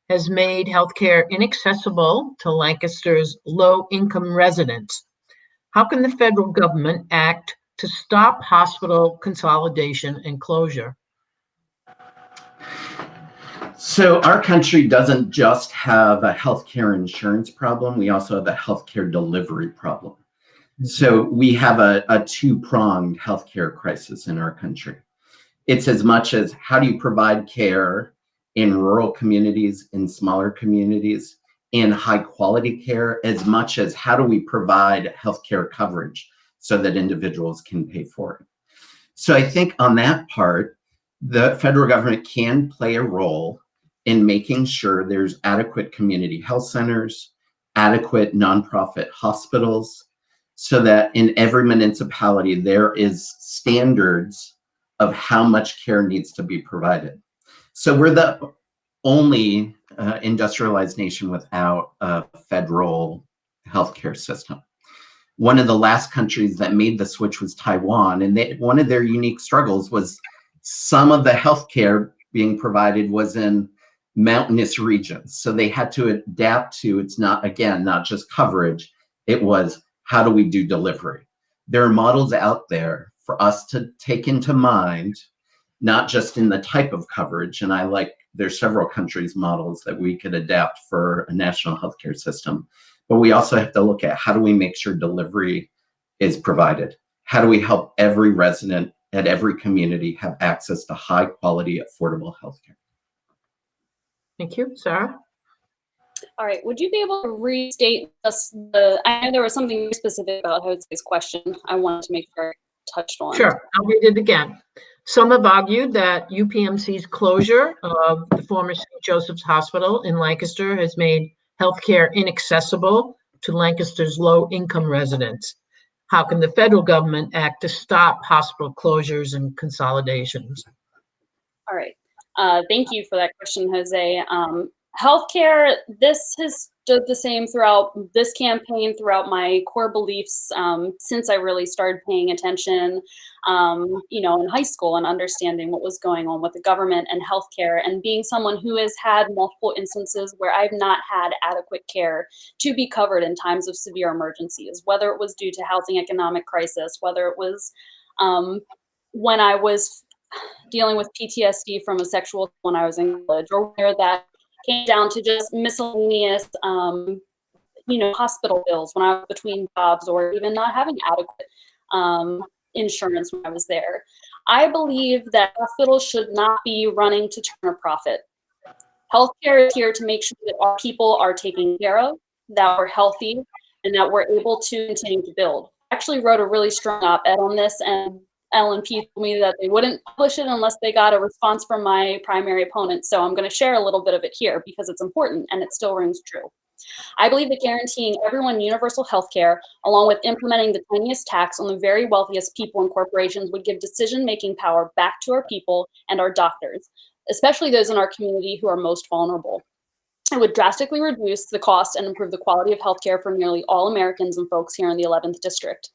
has made healthcare inaccessible to Lancaster's low-income residents. How can the federal government act to stop hospital consolidation and closure? So our country doesn't just have a healthcare insurance problem, we also have a healthcare delivery problem. So we have a two-pronged healthcare crisis in our country. It's as much as how do you provide care in rural communities, in smaller communities, in high quality care, as much as how do we provide healthcare coverage so that individuals can pay for it. So I think on that part, the federal government can play a role in making sure there's adequate community health centers, adequate nonprofit hospitals, so that in every municipality there is standards of how much care needs to be provided. So we're the only industrialized nation without a federal healthcare system. One of the last countries that made the switch was Taiwan, and one of their unique struggles was some of the healthcare being provided was in mountainous regions. So they had to adapt to, it's not, again, not just coverage, it was how do we do delivery? There are models out there for us to take into mind, not just in the type of coverage, and there's several countries' models that we could adapt for a national healthcare system, but we also have to look at how do we make sure delivery is provided? How do we help every resident at every community have access to high quality, affordable healthcare? Thank you, Sarah. All right, would you be able to restate I know there was something specific about Jose's question I wanted to make sure I touched on. Sure, I'll read it again. Some have argued that UPMC's closure of the former St. Joseph's Hospital in Lancaster has made healthcare inaccessible to Lancaster's low-income residents. How can the federal government act to stop hospital closures and consolidations? All right, thank you for that question, Jose. Healthcare, this has stood the same throughout this campaign, throughout my core beliefs, since I really started paying attention, in high school and understanding what was going on with the government and healthcare, and being someone who has had multiple instances where I've not had adequate care to be covered in times of severe emergencies, whether it was due to housing economic crisis, whether it was when I was dealing with PTSD from a sexual when I was in college, or where that came down to just miscellaneous, hospital bills when I was between jobs, or even not having adequate insurance when I was there. I believe that hospitals should not be running to turn a profit. Healthcare is here to make sure that our people are taken care of, that we're healthy, and that we're able to continue to build. I actually wrote a really strong op-ed on this, and L&P told me that they wouldn't publish it unless they got a response from my primary opponent. So I'm going to share a little bit of it here because it's important and it still rings true. I believe that guaranteeing everyone universal health care, along with implementing the tiniest tax on the very wealthiest people and corporations, would give decision-making power back to our people and our doctors, especially those in our community who are most vulnerable. It would drastically reduce the cost and improve the quality of healthcare for nearly all Americans and folks here in the 11th District.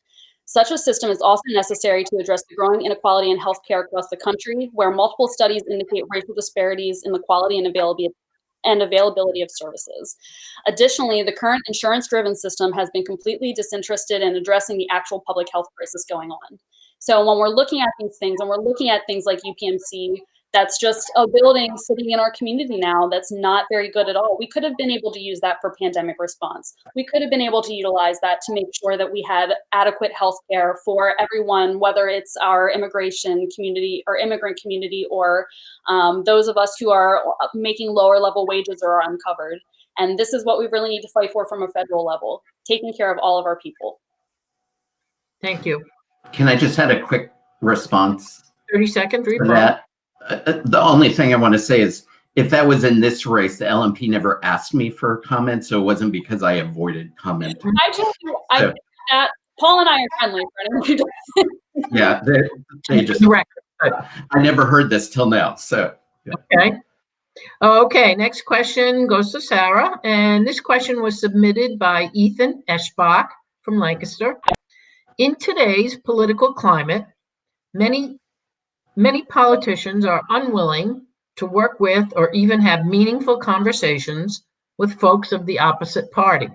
Such a system is also necessary to address the growing inequality in healthcare across the country, where multiple studies indicate racial disparities in the quality and availability of services. Additionally, the current insurance-driven system has been completely disinterested in addressing the actual public health crisis going on. So when we're looking at these things, and we're looking at things like UPMC, that's just a building sitting in our community now that's not very good at all. We could have been able to use that for pandemic response. We could have been able to utilize that to make sure that we had adequate health care for everyone, whether it's our immigration community or immigrant community, or those of us who are making lower level wages or are uncovered. And this is what we really need to fight for from a federal level, taking care of all of our people. Thank you. Can I just add a quick response 30 seconds. to that? The only thing I want to say is, if that was in this race, the LMP never asked me for comment, so it wasn't because I avoided comment. Paul and I are friendly. Yeah, they just. I never heard this till now. So. Yeah. Okay. Okay. Next question goes to Sarah, and this question was submitted by Ethan Eschbach from Lancaster. In today's political climate, many politicians are unwilling to work with or even have meaningful conversations with folks of the opposite party.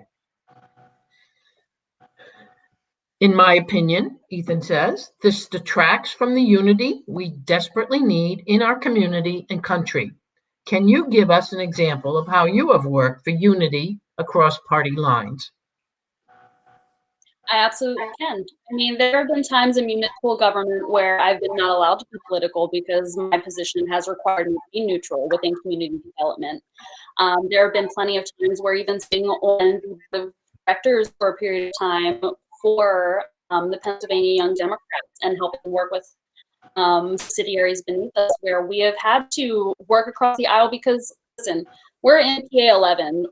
In my opinion, Ethan says, this detracts from the unity we desperately need in our community and country. Can you give us an example of how you have worked for unity across party lines? I absolutely can. I mean, there have been times in municipal government where I've been not allowed to be political because my position has required me to be neutral within community development. There have been plenty of times where even sitting on the directors for a period of time for the Pennsylvania Young Democrats and helping work with subsidiaries beneath us, where we have had to work across the aisle because, listen, we're in PA-11.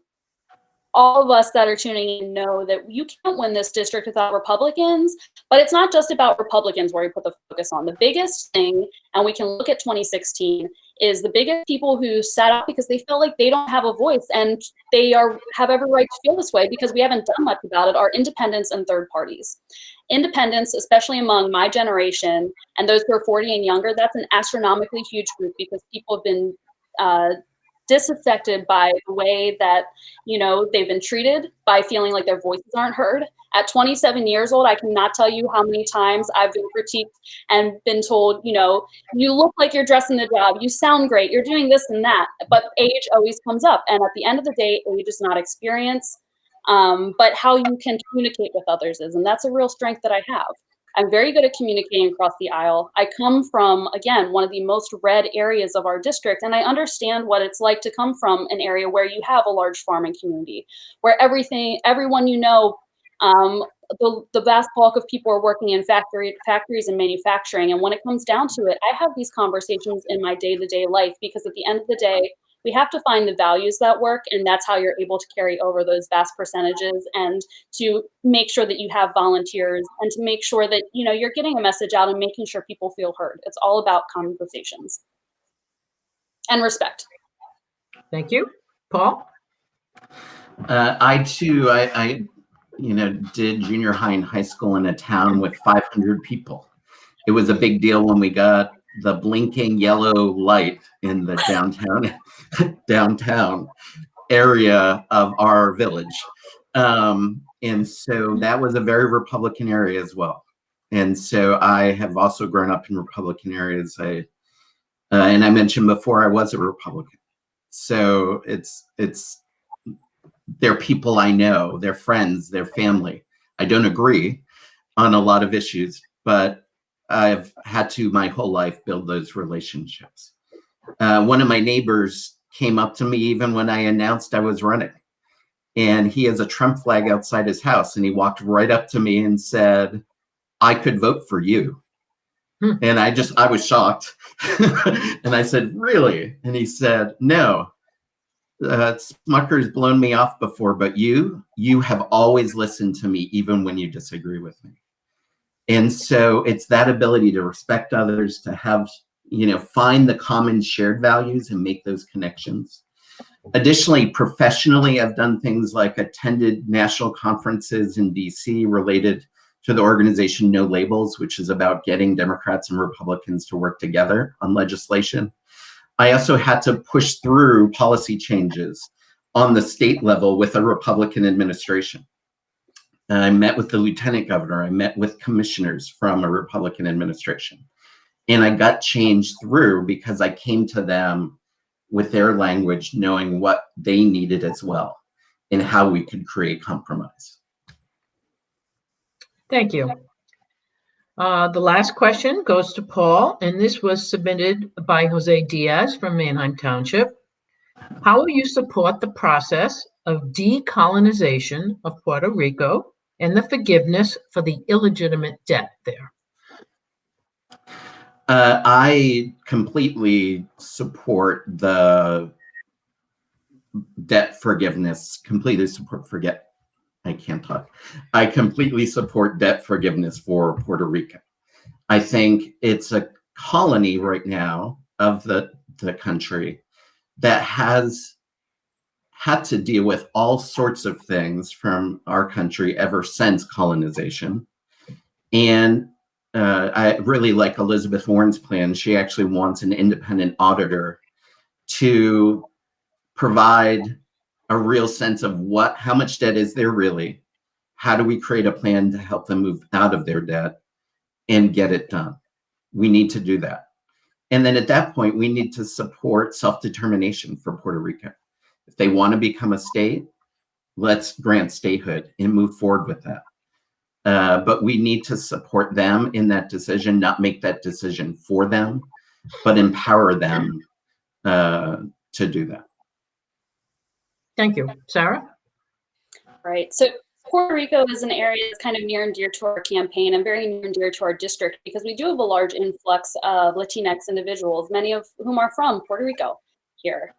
All of us that are tuning in know that you can't win this district without Republicans, but it's not just about Republicans where we put the focus on. The biggest thing, and we can look at 2016, is the biggest people who sat out because they felt like they don't have a voice, and they have every right to feel this way because we haven't done much about it, are independents and third parties. Independents, especially among my generation and those who are 40 and younger, that's an astronomically huge group because people have been disaffected by the way that, they've been treated, by feeling like their voices aren't heard. At 27 years old, I cannot tell you how many times I've been critiqued and been told, you look like you're dressing the job, you sound great, you're doing this and that, but age always comes up. And at the end of the day, age is not experience, but how you can communicate with others is, and that's a real strength that I have. I'm very good at communicating across the aisle. I come from, again, one of the most red areas of our district, and I understand what it's like to come from an area where you have a large farming community, where everyone the vast bulk of people are working in factories and manufacturing. And when it comes down to it, I have these conversations in my day-to-day life because at the end of the day, we have to find the values that work, and that's how you're able to carry over those vast percentages and to make sure that you have volunteers and to make sure that, you're getting a message out and making sure people feel heard. It's all about conversations and respect. Thank you. Paul? I too, did junior high and high school in a town with 500 people. It was a big deal when we got the blinking yellow light in the downtown area of our village. And so that was a very Republican area as well. And so I have also grown up in Republican areas. And I mentioned before I was a Republican. So they're people I know, they're friends, they're family. I don't agree on a lot of issues, but I've had to my whole life build those relationships. One of my neighbors came up to me even when I announced I was running, and he has a Trump flag outside his house, and he walked right up to me and said, "I could vote for you." And I was shocked. And I said, "Really?" And he said, "No, Smucker's blown me off before, but you have always listened to me, even when you disagree with me." And so it's that ability to respect others, to have, find the common shared values and make those connections. Additionally, professionally, I've done things like attended national conferences in DC related to the organization No Labels, which is about getting Democrats and Republicans to work together on legislation. I also had to push through policy changes on the state level with a Republican administration. I met with the lieutenant governor. I met with commissioners from a Republican administration. And I got change through because I came to them with their language, knowing what they needed as well and how we could create compromise. Thank you. The last question goes to Paul, and this was submitted by Jose Diaz from Manheim Township. How will you support the process of decolonization of Puerto Rico and the forgiveness for the illegitimate debt there? I completely support the debt forgiveness, I completely support debt forgiveness for Puerto Rico. I think it's a colony right now of the country that has had to deal with all sorts of things from our country ever since colonization. And I really like Elizabeth Warren's plan. She actually wants an independent auditor to provide a real sense of how much debt is there really? How do we create a plan to help them move out of their debt and get it done? We need to do that. And then at that point, we need to support self-determination for Puerto Rico. If they want to become a state, let's grant statehood and move forward with that. But we need to support them in that decision, not make that decision for them, but empower them to do that. Thank you. Sarah? Right. So Puerto Rico is an area that's kind of near and dear to our campaign and very near and dear to our district because we do have a large influx of Latinx individuals, many of whom are from Puerto Rico here.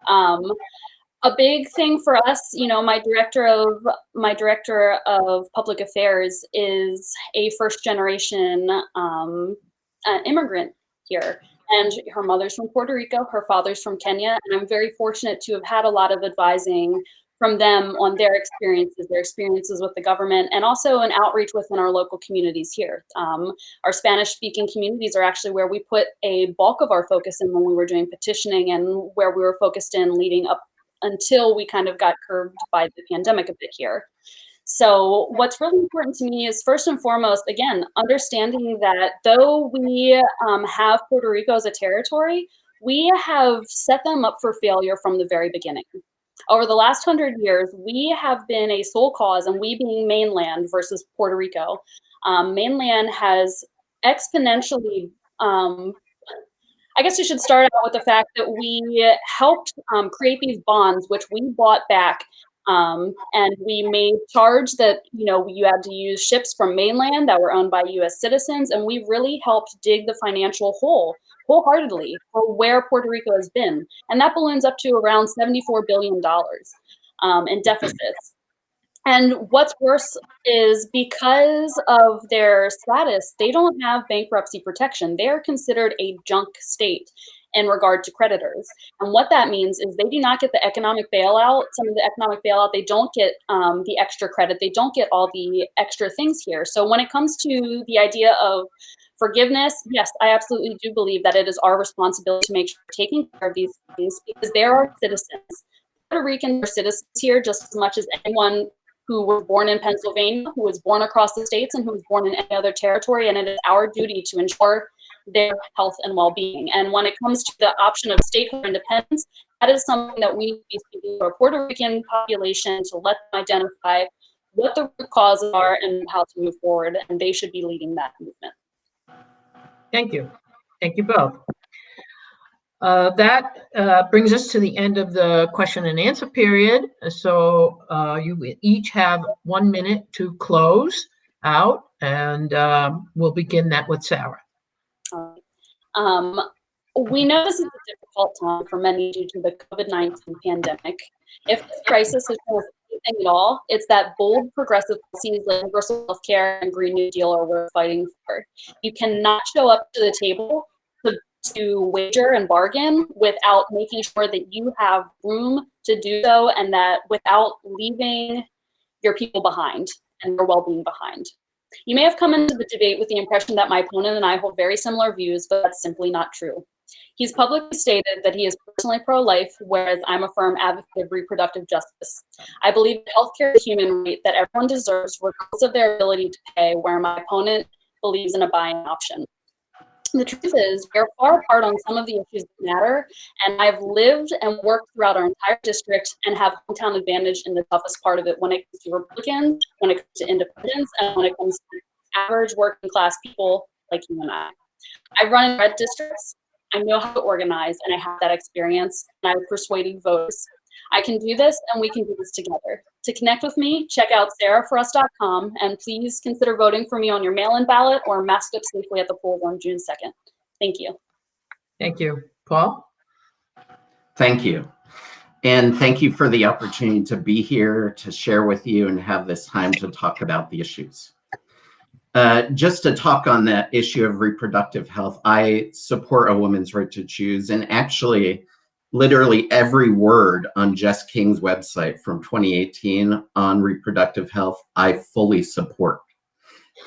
A big thing for us, my director of public affairs is a first generation immigrant here. And her mother's from Puerto Rico, her father's from Kenya, and I'm very fortunate to have had a lot of advising from them on their experiences with the government, and also an outreach within our local communities here. Our Spanish-speaking communities are actually where we put a bulk of our focus in when we were doing petitioning and where we were focused in leading up until we kind of got curbed by the pandemic a bit here. So what's really important to me is first and foremost, again, understanding that though we have Puerto Rico as a territory, we have set them up for failure from the very beginning. Over the last 100 years, we have been a sole cause, and we being mainland versus Puerto Rico, mainland has exponentially, I guess you should start out with the fact that we helped create these bonds, which we bought back. And we made charge that, you had to use ships from mainland that were owned by US citizens. And we really helped dig the financial hole wholeheartedly for where Puerto Rico has been. And that balloons up to around $74 billion in deficits. And what's worse is because of their status, they don't have bankruptcy protection. They are considered a junk state. in regard to creditors. And what that means is they do not get the economic bailout. Some of the economic bailout, they don't get the extra credit. They don't get all the extra things here. So when it comes to the idea of forgiveness, yes, I absolutely do believe that it is our responsibility to make sure we're taking care of these things because they're our citizens. Puerto Ricans are citizens here just as much as anyone who was born in Pennsylvania, who was born across the states, and who was born in any other territory. And it is our duty to ensure their health and well-being. And when it comes to the option of statehood independence, that is something that we need to be speaking to our Puerto Rican population to let them identify what the root causes are and how to move forward. And they should be leading that movement. Thank you. Thank you both. That brings us to the end of the question and answer period. So you each have 1 minute to close out, and we'll begin that with Sarah. We know this is a difficult time for many due to the COVID-19 pandemic. If this crisis has shown us anything at all, it's that bold progressive policies like universal health care and Green New Deal are worth fighting for. You cannot show up to the table to wager and bargain without making sure that you have room to do so and that without leaving your people behind and their well-being behind. You may have come into the debate with the impression that my opponent and I hold very similar views, but that's simply not true. He's publicly stated that he is personally pro-life, whereas I'm a firm advocate of reproductive justice. I believe that healthcare is a human right that everyone deserves regardless of their ability to pay, where my opponent believes in a buying option. The truth is, we are far apart on some of the issues that matter, and I've lived and worked throughout our entire district and have hometown advantage in the toughest part of it when it comes to Republicans, when it comes to independents, and when it comes to average working class people like you and I. I've run in red districts, I know how to organize, and I have that experience, and I've persuaded voters. I can do this, and we can do this together. To connect with me, check out sarahforus.com, and please consider voting for me on your mail-in ballot or masked up safely at the polls on June 2nd. Thank you. Thank you. Paul? Thank you. And thank you for the opportunity to be here to share with you and have this time to talk about the issues. Just to talk on that issue of reproductive health, I support a woman's right to choose, and actually literally every word on Jess King's website from 2018 on reproductive health, I fully support.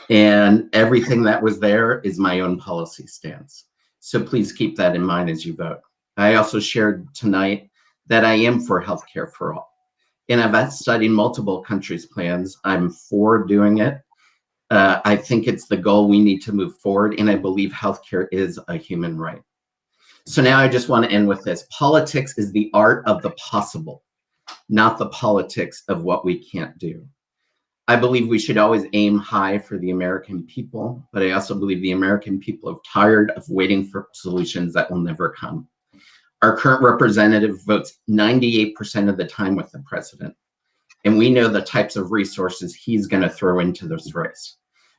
And everything that was there is my own policy stance. So please keep that in mind as you vote. I also shared tonight that I am for healthcare for all. And I've studied multiple countries' plans. I'm for doing it. I think it's the goal we need to move forward. And I believe healthcare is a human right. So now I just want to end with this. Politics is the art of the possible, not the politics of what we can't do. I believe we should always aim high for the American people, but I also believe the American people are tired of waiting for solutions that will never come. Our current representative votes 98% of the time with the president, and we know the types of resources he's going to throw into this race.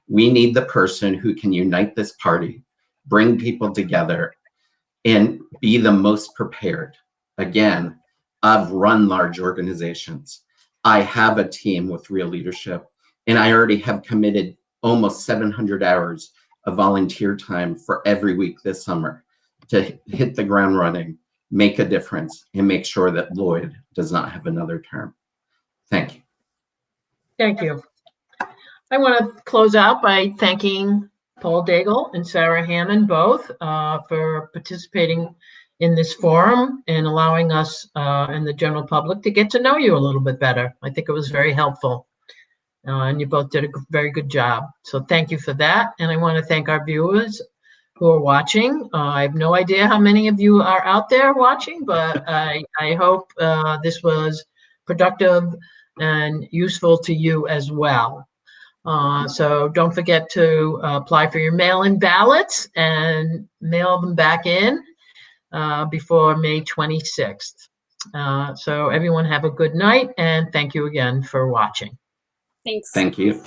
We need the person who can unite this party, bring people together, and be the most prepared. Again, I've run large organizations. I have a team with real leadership, and I already have committed almost 700 hours of volunteer time for every week this summer to hit the ground running, make a difference, and make sure that Lloyd does not have another term. Thank you. Thank you. I want to close out by thanking Paul Daigle and Sarah Hammond both for participating in this forum and allowing us and the general public to get to know you a little bit better. I think it was very helpful. And you both did a very good job. So thank you for that. And I want to thank our viewers who are watching. I have no idea how many of you are out there watching, but I hope this was productive and useful to you as well. So don't forget to apply for your mail-in ballots and mail them back in before May 26th. So everyone have a good night, and thank you again for watching. Thanks. Thank you.